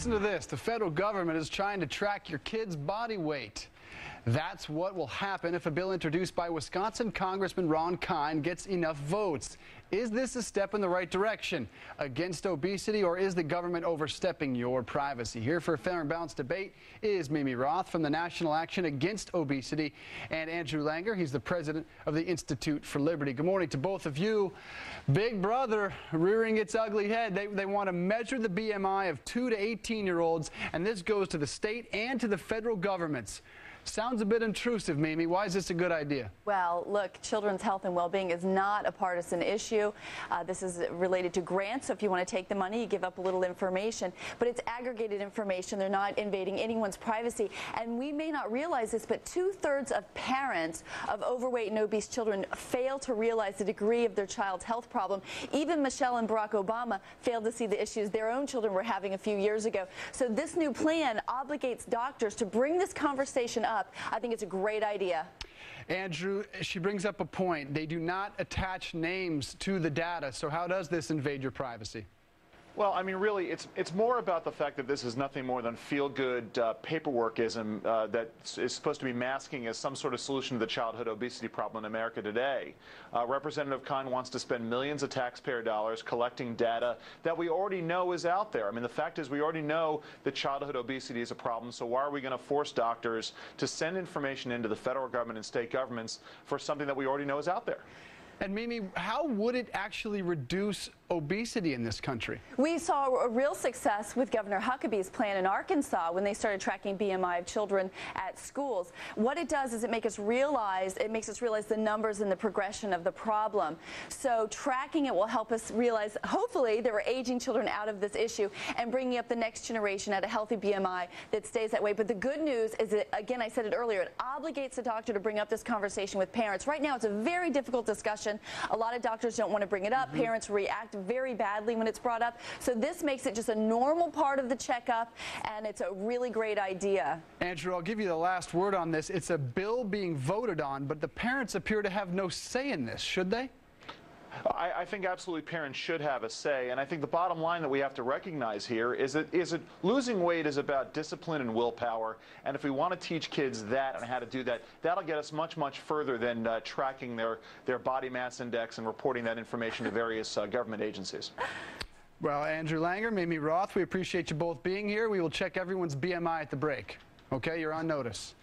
Listen to this. The federal government is trying to track your kid's body weight. That's what will happen if a bill introduced by Wisconsin Congressman Ron Kind gets enough votes. Is this a step in the right direction against obesity, or is the government overstepping your privacy? Here for a fair and balanced debate is MeMe Roth from the National Action Against Obesity and Andrew Langer. He's the president of the Institute for Liberty. Good morning to both of you. Big brother rearing its ugly head. They want to measure the BMI of 2 to 18-year-olds, and this goes to the state and to the federal governments. Sounds a bit intrusive, Mimi. Why is this a good idea? Well, look, children's health and well-being is not a partisan issue. This is related to grants, so if you want to take the money, you give up a little information. But it's aggregated information. They're not invading anyone's privacy. And we may not realize this, but 2/3 of parents of overweight and obese children fail to realize the degree of their child's health problem. Even Michelle and Barack Obama failed to see the issues their own children were having a few years ago. So this new plan obligates doctors to bring this conversation up. I think it's a great idea. Andrew, she brings up a point. They do not attach names to the data. So how does this invade your privacy? Well, I mean, really, it's more about the fact that this is nothing more than feel-good paperworkism that is supposed to be masking as some sort of solution to the childhood obesity problem in America today. Representative Kind wants to spend millions of taxpayer dollars collecting data that we already know is out there. I mean, the fact is we already know that childhood obesity is a problem, so why are we going to force doctors to send information into the federal government and state governments for something that we already know is out there? And Mimi, how would it actually reduce obesity in this country? We saw a real success with Governor Huckabee's plan in Arkansas when they started tracking BMI of children at schools. What it does is it makes us realize the numbers and the progression of the problem. So tracking it will help us realize, hopefully, that we're aging children out of this issue and bringing up the next generation at a healthy BMI that stays that way. But the good news is that, again, I said it earlier, it obligates the doctor to bring up this conversation with parents. Right now, it's a very difficult discussion. A lot of doctors don't want to bring it up. Parents react very badly when it's brought up. So this makes it just a normal part of the checkup, and it's a really great idea. Andrew, I'll give you the last word on this. It's a bill being voted on, but the parents appear to have no say in this, should they? I think absolutely parents should have a say, and I think the bottom line that we have to recognize here is that losing weight is about discipline and willpower, and if we want to teach kids that and how to do that, that'll get us much, much further than tracking their body mass index and reporting that information to various government agencies. Well, Andrew Langer, MeMe Roth, we appreciate you both being here. We will check everyone's BMI at the break. Okay, you're on notice.